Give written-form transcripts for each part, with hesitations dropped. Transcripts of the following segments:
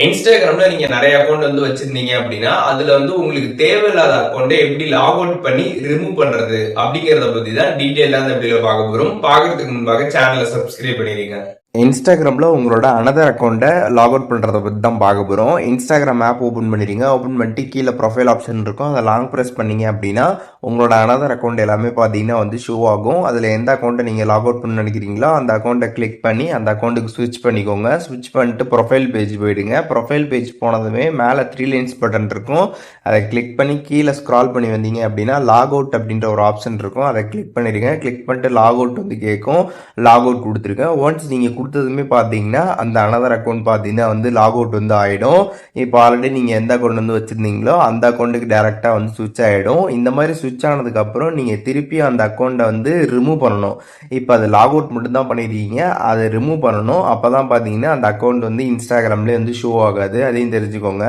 இன்ஸ்டாகிராம்ல நீங்க நிறைய அக்கௌண்ட் வந்து வச்சிருந்தீங்க அப்படின்னா அதுல வந்து உங்களுக்கு தேவையில்லாத அக்கௌண்ட்டை எப்படி லாக் அவுட் பண்ணி ரிமூவ் பண்றது அப்படிங்கறத பத்தி தான் டீடைலா அந்த வீடியோ பார்க்க போறோம். பார்க்கறதுக்கு முன்பாக சேனலை சப்ஸ்கிரைப் பண்ணிருங்க. இன்ஸ்டாகிராமில் உங்களோட அனதர் அக்கௌண்ட்டை லாக் அவுட் பண்ணுறத பற்றி தான் பார்க்க போகிறோம். இன்ஸ்டாகிராம் ஆப் ஓப்பன் பண்ணிடுங்க. ஓப்பன் பண்ணிட்டு கீழே ப்ரொஃபைல் ஆப்ஷன் இருக்கும், அதை லாங் ப்ரெஸ் பண்ணிங்க அப்படின்னா உங்களோட அனதர் அக்கௌண்ட் எல்லாமே பார்த்தீங்கன்னா வந்து ஷோ ஆகும். அதில் எந்த அக்கௌண்ட்டை நீங்கள் லாக் அவுட் பண்ண நினைக்கிறீங்களோ அந்த அக்கௌண்ட்டை கிளிக் பண்ணி அந்த அக்கௌண்ட்டுக்கு ஸ்விட்ச் பண்ணிக்கோங்க. ஸ்விட்ச் பண்ணிட்டு ப்ரொஃபைல் பேஜ் போயிடுங்க. ப்ரொஃபைல் பேஜ் போனதுமே மேலே 3 லைன்ஸ் பட்டன் இருக்கும், அதை கிளிக் பண்ணி கீழே ஸ்க்ரால் பண்ணி வந்தீங்க அப்படின்னா லாக் அவுட் அப்படின்ற ஒரு ஆப்ஷன் இருக்கும், அதை கிளிக் பண்ணிடுங்க. கிளிக் பண்ணிட்டு லாக் அவுட் வந்து கேட்கும், லாக் அவுட் கொடுத்துருங்க. ஒன்ஸ் நீங்கள் கொடுத்ததுமே பார்த்தீங்கன்னா அந்த அனதர் அக்கௌண்ட் பார்த்தீங்கன்னா வந்து லாக் அவுட் வந்து ஆகிடும். இப்போ ஆல்ரெடி நீங்கள் எந்த அக்கௌண்ட் வந்து வச்சுருந்தீங்களோ அந்த அக்கௌண்ட்டுக்கு டேரெக்டாக வந்து ஸ்விட்ச் ஆகிடும். இந்த மாதிரி ஸ்விட்ச் ஆனதுக்கப்புறம் நீங்கள் திருப்பி அந்த அக்கௌண்ட்டை வந்து ரிமூவ் பண்ணணும். இப்போ அது லாக் அவுட் மட்டும் தான் பண்ணியிருக்கீங்க, அதை ரிமூவ் பண்ணணும். அப்போ தான் பார்த்தீங்கன்னா அந்த அக்கௌண்ட் வந்து இன்ஸ்டாகிராம்லேயே வந்து ஷோ ஆகாது, அதையும் தெரிஞ்சுக்கோங்க.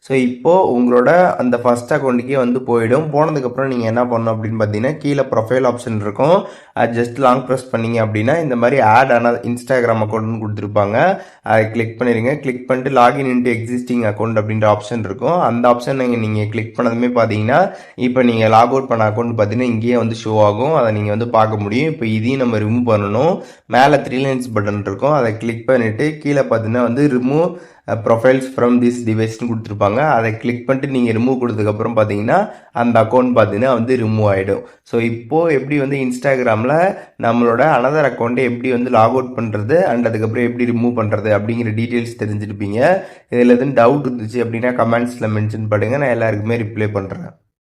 ஸோ இப்போது உங்களோட அந்த ஃபஸ்ட் அக்கௌண்ட்டுக்கே வந்து போயிடும். போனதுக்கப்புறம் நீங்கள் என்ன பண்ணணும் அப்படின்னு பார்த்தீங்கன்னா கீழே ப்ரொஃபைல் ஆப்ஷன் இருக்கும், அது ஜஸ்ட் லாங் ப்ரெஸ் பண்ணீங்க அப்படின்னா இந்த மாதிரி ஆட் ஆனால் இன்ஸ்டாகிராம் அக்கௌண்ட்னு கொடுத்துருப்பாங்க, அதை கிளிக் பண்ணிடுங்க. கிளிக் பண்ணிட்டு லாகின் இன்டு எக்ஸிஸ்டிங் அக்கௌண்ட் அப்படின்ற ஆப்ஷன் இருக்கும், அந்த ஆப்ஷன் நீங்கள் கிளிக் பண்ணதுமே பார்த்தீங்கன்னா இப்போ நீங்கள் லாக் அவுட் பண்ண அக்கௌண்ட் பார்த்தீங்கன்னா இங்கேயே வந்து ஷோ ஆகும், அதை நீங்கள் வந்து பார்க்க முடியும். இப்போ இதையும் நம்ம ரிமூவ் பண்ணணும். மேலே 3 லைன்ஸ் பட்டன் இருக்கும், அதை கிளிக் பண்ணிவிட்டு கீழே பார்த்தீங்கன்னா வந்து ரிமூவ் ப்ரொஃபைல்ஸ் ஃப்ரம் திஸ் டிவைஸ்னு கொடுத்துருப்பாங்க, அதை கிளிக் பண்ணிட்டு நீங்கள் ரிமூவ் கொடுத்ததுக்கப்புறம் பார்த்தீங்கன்னா அந்த அக்கௌண்ட் பார்த்தீங்கன்னா வந்து ரிமூவ் ஆகிடும். ஸோ இப்போது எப்படி வந்து இன்ஸ்டாகிராமில் நம்மளோட அனதர் அக்கௌண்ட்டை எப்படி வந்து லாக் அவுட் பண்ணுறது அண்ட் அதுக்கப்புறம் எப்படி ரிமூவ் பண்ணுறது அப்படிங்கிற டீட்டெயில்ஸ் தெரிஞ்சிருப்பீங்க. இதில் எதுவும் டவுட் இருந்துச்சு அப்படின்னா கமெண்ட்ஸில் மென்ஷன் பண்ணுங்கள், நான் எல்லாருக்குமே ரிப்ளை பண்ணுறேன்.